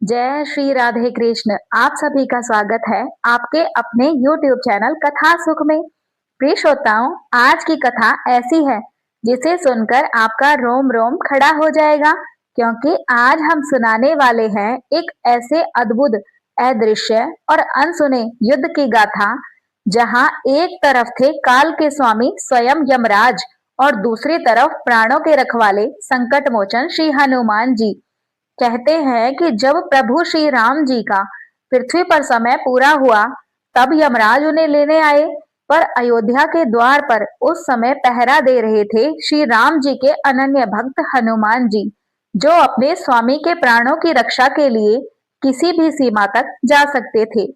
जय श्री राधे कृष्ण। आप सभी का स्वागत है आपके अपने YouTube चैनल कथा सुख में। प्रिय श्रोताओं, आज की कथा ऐसी है जिसे सुनकर आपका रोम रोम खड़ा हो जाएगा, क्योंकि आज हम सुनाने वाले हैं एक ऐसे अद्भुत, अदृश्य और अनसुने युद्ध की गाथा, जहां एक तरफ थे काल के स्वामी स्वयं यमराज और दूसरी तरफ प्राणों के रखवाले संकट मोचन श्री हनुमान जी। कहते हैं कि जब प्रभु श्री राम जी का पृथ्वी पर समय पूरा हुआ, तब यमराज उन्हें लेने आए। पर अयोध्या के द्वार पर उस समय पहरा दे रहे थे श्री राम जी के अनन्य भक्त हनुमान जी, जो अपने स्वामी के प्राणों की रक्षा के लिए किसी भी सीमा तक जा सकते थे।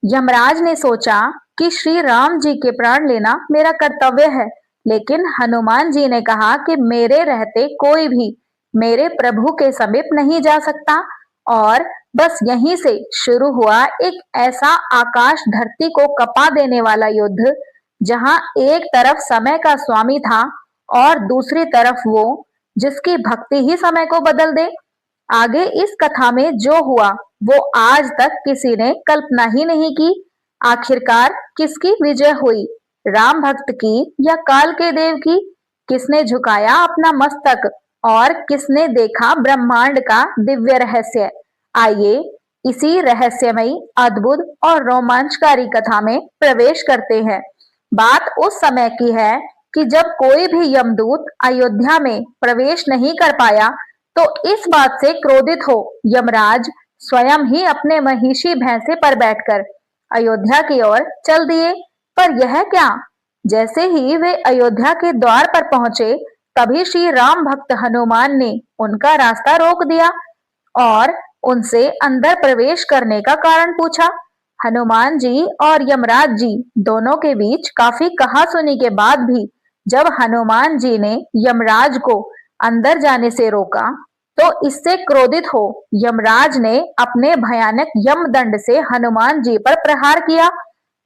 यमराज ने सोचा कि श्री राम जी के प्राण लेना मेरा कर्तव्य है, लेकिन हनुमान जी ने कहा कि मेरे रहते कोई भी मेरे प्रभु के समीप नहीं जा सकता। और बस यहीं से शुरू हुआ एक ऐसा आकाश धरती को कपा देने वाला युद्ध, जहां एक तरफ समय का स्वामी था और दूसरी तरफ वो जिसकी भक्ति ही समय को बदल दे। आगे इस कथा में जो हुआ वो आज तक किसी ने कल्पना ही नहीं की। आखिरकार किसकी विजय हुई, राम भक्त की या काल के देव की? किसने झुकाया अपना मस्तक और किसने देखा ब्रह्मांड का दिव्य रहस्य? आइए इसी रहस्यमयी, अद्भुत और रोमांचकारी कथा में प्रवेश करते हैं। बात उस समय की है कि जब कोई भी यमदूत अयोध्या में प्रवेश नहीं कर पाया, तो इस बात से क्रोधित हो यमराज स्वयं ही अपने महिषी भैंसे पर बैठकर अयोध्या की ओर चल दिए। पर यह क्या, जैसे ही वे अयोध्या के द्वार पर पहुंचे, तभी श्री राम भक्त हनुमान ने उनका रास्ता रोक दिया और उनसे अंदर प्रवेश करने का कारण पूछा। हनुमान जी और यमराज जी दोनों के बीच काफी कहासुनी के बाद भी जब हनुमान जी ने यमराज को अंदर जाने से रोका, तो इससे क्रोधित हो यमराज ने अपने भयानक यमदंड से हनुमान जी पर प्रहार किया।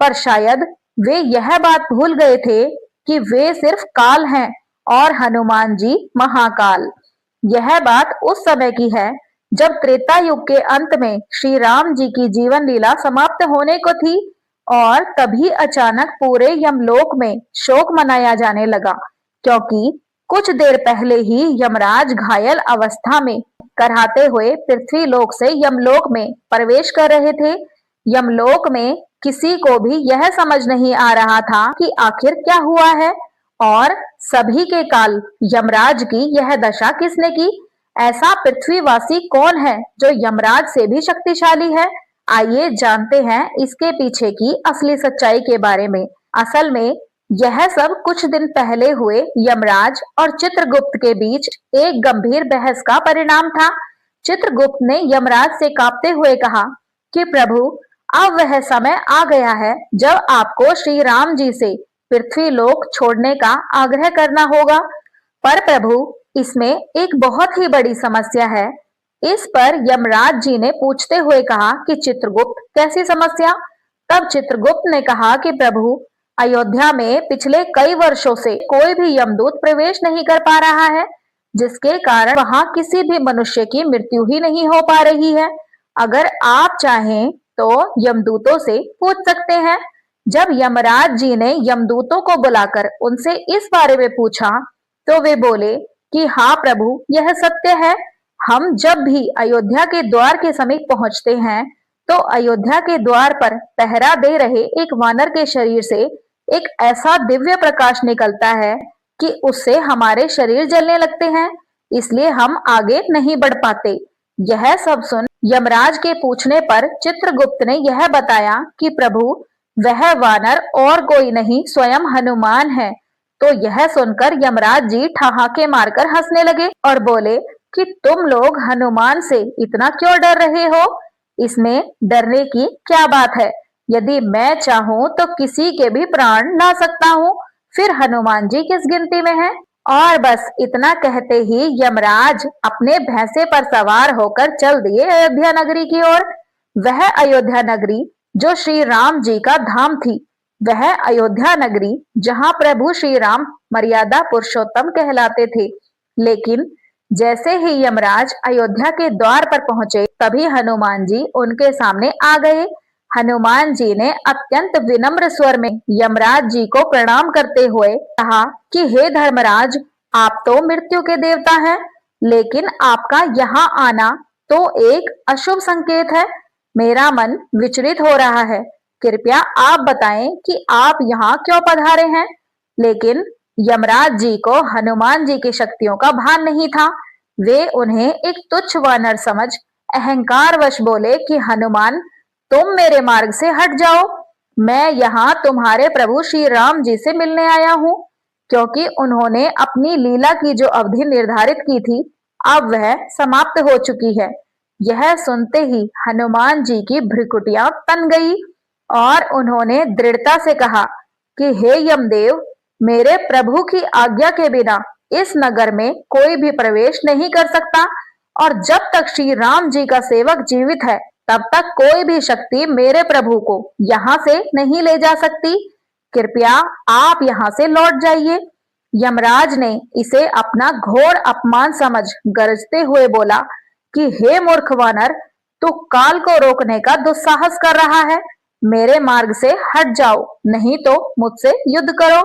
पर शायद वे यह बात भूल गए थे कि वे सिर्फ काल हैं और हनुमान जी महाकाल। यह बात उस समय की है जब त्रेता युग के अंत में श्री राम जी की जीवन लीला समाप्त होने को थी, और तभी अचानक पूरे यमलोक में शोक मनाया जाने लगा, क्योंकि कुछ देर पहले ही यमराज घायल अवस्था में कराहते हुए पृथ्वी लोक से यमलोक में प्रवेश कर रहे थे। यमलोक में किसी को भी यह समझ नहीं आ रहा था कि आखिर क्या हुआ है, और सभी के काल यमराज की यह दशा किसने की? ऐसा पृथ्वीवासी कौन है जो यमराज से भी शक्तिशाली है? आइए जानते हैं इसके पीछे की असली सच्चाई के बारे में। असल में यह सब कुछ दिन पहले हुए यमराज और चित्रगुप्त के बीच एक गंभीर बहस का परिणाम था। चित्रगुप्त ने यमराज से कांपते हुए कहा कि प्रभु, अब वह समय आ गया है जब आपको श्री राम जी से पृथ्वी लोक छोड़ने का आग्रह करना होगा। पर प्रभु, इसमें एक बहुत ही बड़ी समस्या है। इस पर यमराज जी ने पूछते हुए कहा कि चित्रगुप्त, कैसी समस्या? तब चित्रगुप्त ने कहा कि प्रभु, अयोध्या में पिछले कई वर्षों से कोई भी यमदूत प्रवेश नहीं कर पा रहा है, जिसके कारण वहां किसी भी मनुष्य की मृत्यु ही नहीं हो पा रही है। अगर आप चाहें तो यमदूतों से पूछ सकते हैं। जब यमराज जी ने यमदूतों को बुलाकर उनसे इस बारे में पूछा, तो वे बोले कि हाँ प्रभु, यह सत्य है। हम जब भी अयोध्या के द्वार के समीप पहुंचते हैं, तो अयोध्या के द्वार पर पहरा दे रहे एक वानर के शरीर से एक ऐसा दिव्य प्रकाश निकलता है कि उससे हमारे शरीर जलने लगते हैं, इसलिए हम आगे नहीं बढ़ पाते। यह सब सुन यमराज के पूछने पर चित्रगुप्त ने यह बताया कि प्रभु, वह वानर और कोई नहीं, स्वयं हनुमान है। तो यह सुनकर यमराज जी ठहाके मारकर हंसने लगे और बोले कि तुम लोग हनुमान से इतना क्यों डर रहे हो? इसमें डरने की क्या बात है? यदि मैं चाहूं तो किसी के भी प्राण ला सकता हूं, फिर हनुमान जी किस गिनती में है? और बस इतना कहते ही यमराज अपने भैंसे पर सवार होकर चल दिए अयोध्या नगरी की ओर। वह अयोध्या नगरी जो श्री राम जी का धाम थी, वह अयोध्या नगरी जहां प्रभु श्री राम मर्यादा पुरुषोत्तम कहलाते थे। लेकिन जैसे ही यमराज अयोध्या के द्वार पर पहुंचे तभी हनुमान जी उनके सामने आ गए। हनुमान जी ने अत्यंत विनम्र स्वर में यमराज जी को प्रणाम करते हुए कहा कि हे धर्मराज, आप तो मृत्यु के देवता हैं, लेकिन आपका यहाँ आना तो एक अशुभ संकेत है। मेरा मन विचलित हो रहा है। कृपया आप बताएं कि आप यहाँ क्यों पधारे हैं। लेकिन यमराज जी को हनुमान जी की शक्तियों का भान नहीं था। वे उन्हें एक तुच्छ वानर समझ अहंकारवश बोले कि हनुमान, तुम मेरे मार्ग से हट जाओ। मैं यहाँ तुम्हारे प्रभु श्री राम जी से मिलने आया हूँ, क्योंकि उन्होंने अपनी लीला की जो अवधि निर्धारित की थी, अब वह समाप्त हो चुकी है। यह सुनते ही हनुमान जी की भ्रिकुटियां तन गई और उन्होंने दृढ़ता से कहा कि हे यमदेव, मेरे प्रभु की आज्ञा के बिना इस नगर में कोई भी प्रवेश नहीं कर सकता, और जब तक श्री राम जी का सेवक जीवित है तब तक कोई भी शक्ति मेरे प्रभु को यहाँ से नहीं ले जा सकती। कृपया आप यहाँ से लौट जाइए। यमराज ने इसे अपना घोर अपमान समझ गरजते हुए बोला कि हे मूर्ख वानर, तू काल को रोकने का दुस्साहस कर रहा है। मेरे मार्ग से हट जाओ, नहीं तो मुझसे युद्ध करो।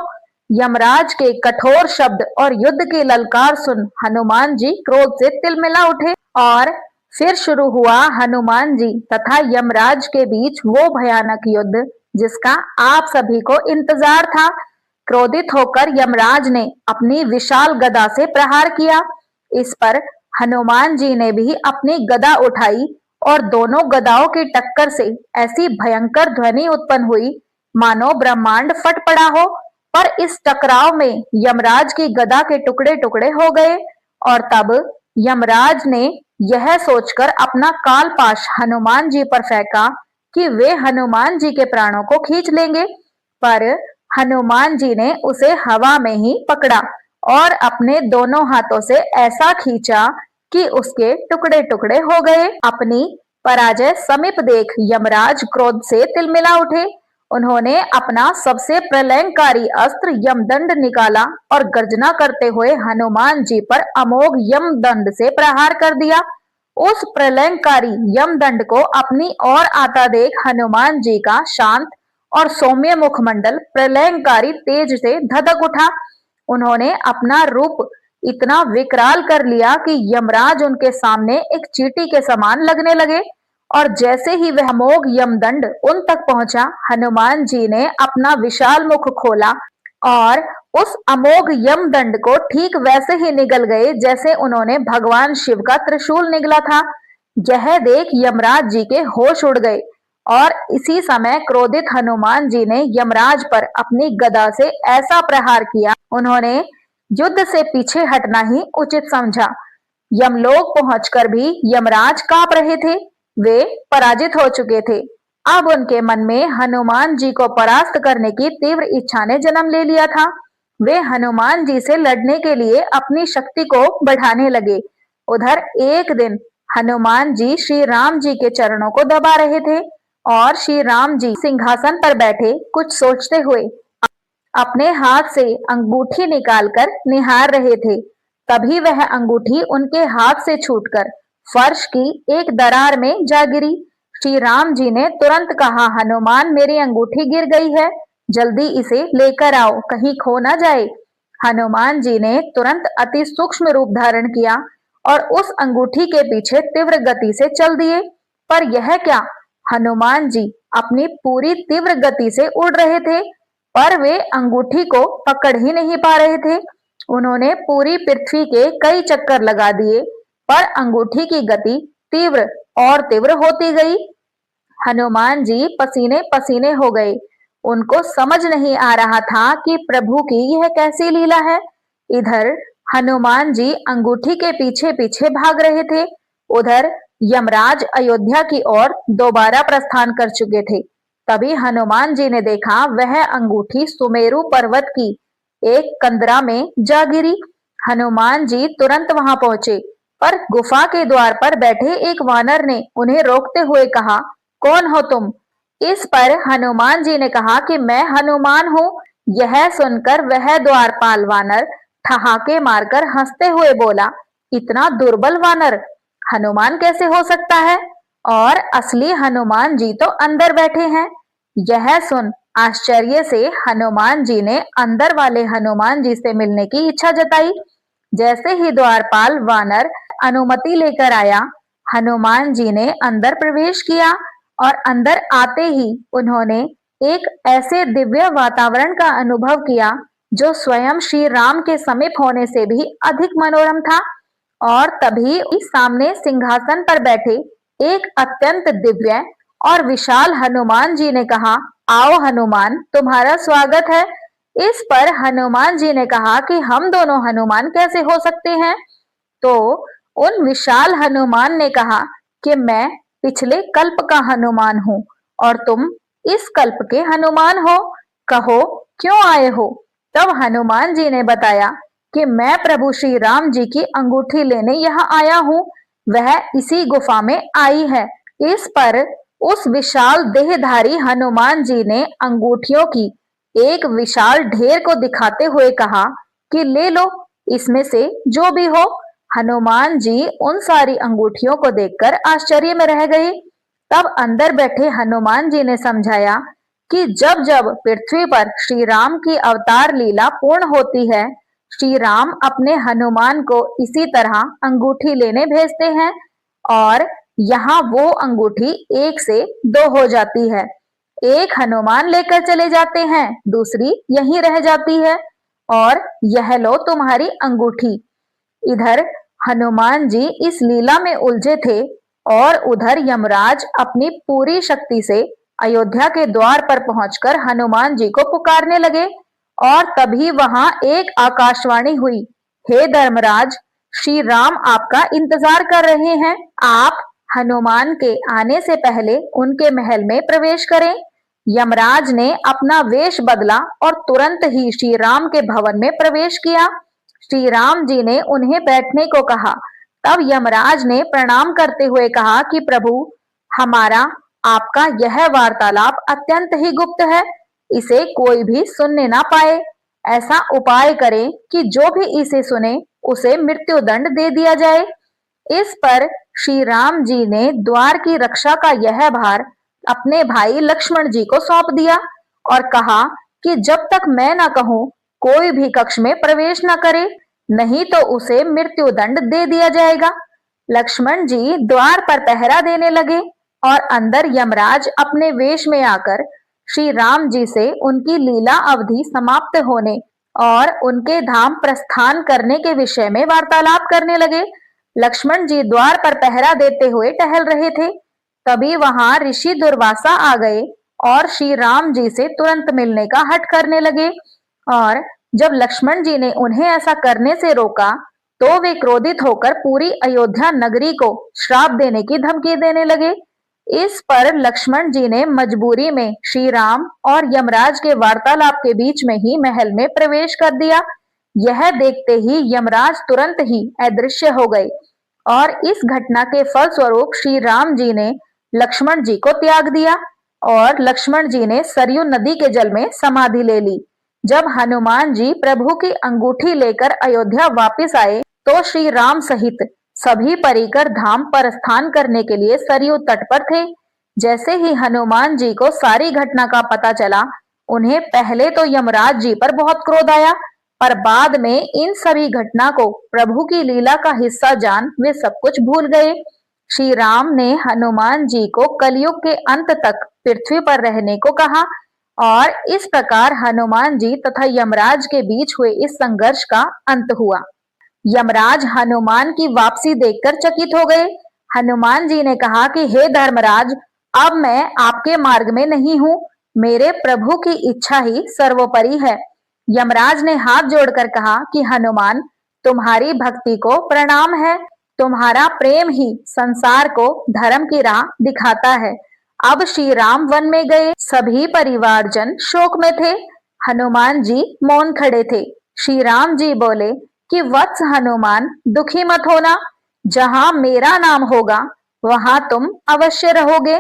यमराज के कठोर शब्द और युद्ध की ललकार सुन हनुमान जी क्रोध से तिलमिला उठे और फिर शुरू हुआ हनुमान जी तथा यमराज के बीच वो भयानक युद्ध जिसका आप सभी को इंतजार था। क्रोधित होकर यमराज ने अपनी विशाल गदा से प्रहार किया। इस पर हनुमान जी ने भी अपनी गदा उठाई और दोनों गदाओं की टक्कर से ऐसी भयंकर ध्वनि उत्पन्न हुई मानो ब्रह्मांड फट पड़ा हो। पर इस टकराव में यमराज की गदा के टुकड़े टुकड़े हो गए और तब यमराज ने यह सोचकर अपना कालपाश हनुमान जी पर फेंका कि वे हनुमान जी के प्राणों को खींच लेंगे, पर हनुमान जी ने उसे हवा में ही पकड़ा और अपने दोनों हाथों से ऐसा खींचा कि उसके टुकड़े टुकड़े हो गए। अपनी पराजय समीप देख यमराज क्रोध से तिलमिला उठे। उन्होंने अपना सबसे प्रलयंकारी अस्त्र यमदंड निकाला और गर्जना करते हुए हनुमान जी पर अमोघ यमदंड से प्रहार कर दिया। उस प्रलयंकारी यमदंड को अपनी ओर आता देख हनुमान जी का शांत और सौम्य मुखमंडल प्रलयंकारी तेज से धधक उठा। उन्होंने अपना रूप इतना विकराल कर लिया कि यमराज उनके सामने एक चींटी के समान लगने लगे और जैसे ही वह अमोघ यमदंड उन तक पहुंचा, हनुमान जी ने अपना विशाल मुख खोला और उस अमोघ यमदंड को ठीक वैसे ही निगल गए जैसे उन्होंने भगवान शिव का त्रिशूल निगला था। यह देख यमराज जी के होश उड़ गए और इसी समय क्रोधित हनुमान जी ने यमराज पर अपनी गदा से ऐसा प्रहार किया, उन्होंने युद्ध से पीछे हटना ही उचित समझा। यमलोक पहुंचकर भी यमराज कांप रहे थे। वे पराजित हो चुके थे। अब उनके मन में हनुमान जी को परास्त करने की तीव्र इच्छा ने जन्म ले लिया था। वे हनुमान जी से लड़ने के लिए अपनी शक्ति को बढ़ाने लगे। उधर एक दिन हनुमान जी श्री राम जी के चरणों को दबा रहे थे और श्री राम जी सिंहासन पर बैठे कुछ सोचते हुए अपने हाथ से अंगूठी निकालकर निहार रहे थे। तभी वह अंगूठी उनके हाथ से छूटकर फर्श की एक दरार में जा गिरी। श्री राम जी ने तुरंत कहा, हनुमान, मेरी अंगूठी गिर गई है, जल्दी इसे लेकर आओ, कहीं खो ना जाए। हनुमान जी ने तुरंत अति सूक्ष्म रूप धारण किया और उस अंगूठी के पीछे तीव्र गति से चल दिए। पर यह क्या, हनुमान जी अपनी पूरी तीव्र गति से उड़ रहे थे, पर वे अंगूठी को पकड़ ही नहीं पा रहे थे। उन्होंने पूरी पृथ्वी के कई चक्कर लगा दिए, पर अंगूठी की गति तीव्र और तीव्र होती गई। हनुमान जी पसीने पसीने हो गए। उनको समझ नहीं आ रहा था कि प्रभु की यह कैसी लीला है। इधर हनुमान जी अंगूठी के पीछे पीछे भाग रहे थे, उधर यमराज अयोध्या की ओर दोबारा प्रस्थान कर चुके थे। तभी हनुमान जी ने देखा वह अंगूठी सुमेरु पर्वत की एक कंदरा में जा गिरी। हनुमान जी तुरंत वहां पहुंचे, पर गुफा के द्वार पर बैठे एक वानर ने उन्हें रोकते हुए कहा, कौन हो तुम? इस पर हनुमान जी ने कहा कि मैं हनुमान हूँ। यह सुनकर वह द्वारपाल वानर ठहाके मारकर हंसते हुए बोला इतना दुर्बल वानर हनुमान कैसे हो सकता है? और असली हनुमान जी तो अंदर बैठे हैं। यह सुन आश्चर्य से हनुमान जी ने अंदर वाले हनुमान जी से मिलने की इच्छा जताई। जैसे ही द्वारपाल वानर अनुमति लेकर आया, हनुमान जी ने अंदर प्रवेश किया और अंदर आते ही उन्होंने एक ऐसे दिव्य वातावरण का अनुभव किया जो स्वयं श्री राम के समीप होने से भी अधिक मनोरम था। और तभी सामने सिंहासन पर बैठे एक अत्यंत दिव्य और विशाल हनुमान जी ने कहा, आओ हनुमान, तुम्हारा स्वागत है। इस पर हनुमान जी ने कहा कि हम दोनों हनुमान कैसे हो सकते हैं? तो उन विशाल हनुमान ने कहा कि मैं पिछले कल्प का हनुमान हूँ और तुम इस कल्प के हनुमान हो। कहो क्यों आए हो? तब हनुमान जी ने बताया कि मैं प्रभु श्री राम जी की अंगूठी लेने यहाँ आया हूँ। वह इसी गुफा में आई है। इस पर उस विशाल देहधारी हनुमान जी ने अंगूठियों की एक विशाल ढेर को दिखाते हुए कहा कि ले लो, इसमें से जो भी हो। हनुमान जी उन सारी अंगूठियों को देखकर आश्चर्य में रह गए। तब अंदर बैठे हनुमान जी ने समझाया कि जब जब पृथ्वी पर श्री राम की अवतार लीला पूर्ण होती है, श्री राम अपने हनुमान को इसी तरह अंगूठी लेने भेजते हैं और यहाँ वो अंगूठी एक से दो हो जाती है। एक हनुमान लेकर चले जाते हैं, दूसरी यहीं रह जाती है और यह लो तुम्हारी अंगूठी। इधर हनुमान जी इस लीला में उलझे थे और उधर यमराज अपनी पूरी शक्ति से अयोध्या के द्वार पर पहुंचकर हनुमान जी को पुकारने लगे। और तभी वहां एक आकाशवाणी हुई, हे धर्मराज, श्री राम आपका इंतजार कर रहे हैं। आप हनुमान के आने से पहले उनके महल में प्रवेश करें। यमराज ने अपना वेश बदला और तुरंत ही श्री राम के भवन में प्रवेश किया। श्री राम जी ने उन्हें बैठने को कहा। तब यमराज ने प्रणाम करते हुए कहा कि प्रभु, हमारा आपका यह वार्तालाप अत्यंत ही गुप्त है, इसे कोई भी सुनने ना पाए। ऐसा उपाय करें कि जो भी इसे सुने उसे मृत्यु दंड दे दिया जाए। इस पर श्री राम जी ने द्वार की रक्षा का यह भार अपने भाई लक्ष्मण जी को सौंप दिया और कहा कि जब तक मैं ना कहूं कोई भी कक्ष में प्रवेश न करे, नहीं तो उसे मृत्यु दंड दे दिया जाएगा। लक्ष्मण जी द्वार पर पहरा देने लगे और अंदर यमराज अपने वेश में आकर श्री राम जी से उनकी लीला अवधि समाप्त होने और उनके धाम प्रस्थान करने के विषय में वार्तालाप करने लगे। लक्ष्मण जी द्वार पर पहरा देते हुए टहल रहे थे। तभी वहां ऋषि दुर्वासा आ गए और श्री राम जी से तुरंत मिलने का हठ करने लगे। और जब लक्ष्मण जी ने उन्हें ऐसा करने से रोका तो वे क्रोधित होकर पूरी अयोध्या नगरी को श्राप देने की धमकी देने लगे। इस पर लक्ष्मण जी ने मजबूरी में श्री राम और यमराज के वार्तालाप के बीच में ही महल में प्रवेश कर दिया। यह देखते ही यमराज तुरंत ही अदृश्य हो गए और इस घटना के फलस्वरूप श्री राम जी ने लक्ष्मण जी को त्याग दिया और लक्ष्मण जी ने सरयू नदी के जल में समाधि ले ली। जब हनुमान जी प्रभु की अंगूठी लेकर अयोध्या वापस आए तो श्री राम सहित सभी परिकर धाम पर स्थान करने के लिए सरयू तट पर थे। जैसे ही हनुमान जी को सारी घटना का पता चला, उन्हें पहले तो यमराज जी पर बहुत क्रोध आया, पर बाद में इन सभी घटना को प्रभु की लीला का हिस्सा जान वे सब कुछ भूल गए। श्री राम ने हनुमान जी को कलयुग के अंत तक पृथ्वी पर रहने को कहा और इस प्रकार हनुमान जी तथा यमराज के बीच हुए इस संघर्ष का अंत हुआ। यमराज हनुमान की वापसी देखकर चकित हो गए। हनुमान जी ने कहा कि हे धर्मराज, अब मैं आपके मार्ग में नहीं हूँ, मेरे प्रभु की इच्छा ही सर्वोपरि है। यमराज ने हाथ जोड़कर कहा कि हनुमान, तुम्हारी भक्ति को प्रणाम है, तुम्हारा प्रेम ही संसार को धर्म की राह दिखाता है। अब श्री राम वन में गए। सभी परिवारजन शोक में थे। हनुमान जी मौन खड़े थे। श्री राम जी बोले कि वत्स हनुमान, दुखी मत होना, जहां मेरा नाम होगा वहां तुम अवश्य रहोगे।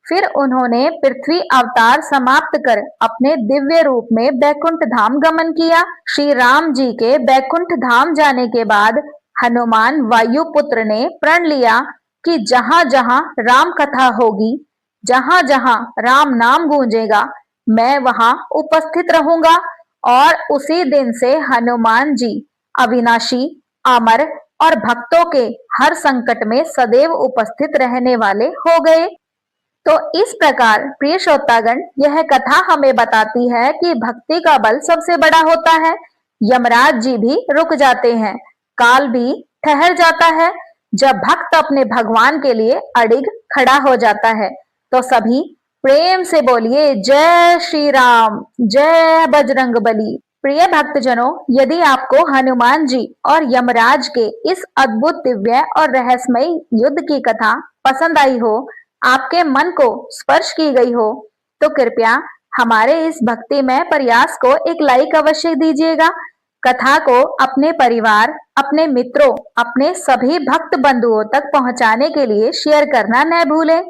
फिर उन्होंने पृथ्वी अवतार समाप्त कर अपने दिव्य रूप में बैकुंठ धाम गमन किया। श्री राम जी के बैकुंठ धाम जाने के बाद हनुमान वायुपुत्र ने प्रण लिया कि जहां जहां राम कथा होगी, जहां जहां राम नाम गूंजेगा, मैं वहां उपस्थित रहूंगा। और उसी दिन से हनुमान जी अविनाशी, अमर और भक्तों के हर संकट में सदैव उपस्थित रहने वाले हो गए। तो इस प्रकार प्रिय श्रोतागण, यह कथा हमें बताती है कि भक्ति का बल सबसे बड़ा होता है। यमराज जी भी रुक जाते हैं, काल भी ठहर जाता है, जब भक्त अपने भगवान के लिए अडिग खड़ा हो जाता है। तो सभी प्रेम से बोलिए जय श्री राम, जय बजरंग बली। प्रिय भक्तजनों, यदि आपको हनुमान जी और यमराज के इस अद्भुत, दिव्य और रहस्यमय युद्ध की कथा पसंद आई हो, आपके मन को स्पर्श की गई हो, तो कृपया हमारे इस भक्तिमय प्रयास को एक लाइक अवश्य दीजिएगा। कथा को अपने परिवार, अपने मित्रों, अपने सभी भक्त बंधुओं तक पहुंचाने के लिए शेयर करना न भूलें।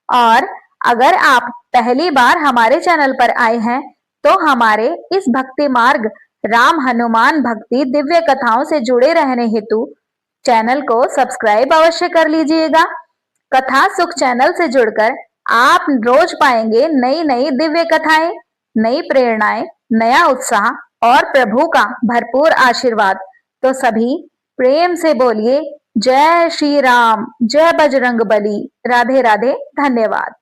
और अगर आप पहली बार हमारे चैनल पर आए हैं, तो हमारे इस भक्ति मार्ग राम हनुमान भक्ति दिव्य कथाओं से जुड़े रहने हेतु चैनल को सब्सक्राइब अवश्य कर लीजिएगा। कथा सुख चैनल से जुड़कर आप रोज पाएंगे नई नई दिव्य कथाएं, नई प्रेरणाएं, नया उत्साह और प्रभु का भरपूर आशीर्वाद। तो सभी प्रेम से बोलिए जय श्री राम, जय बजरंग बली। राधे राधे, धन्यवाद।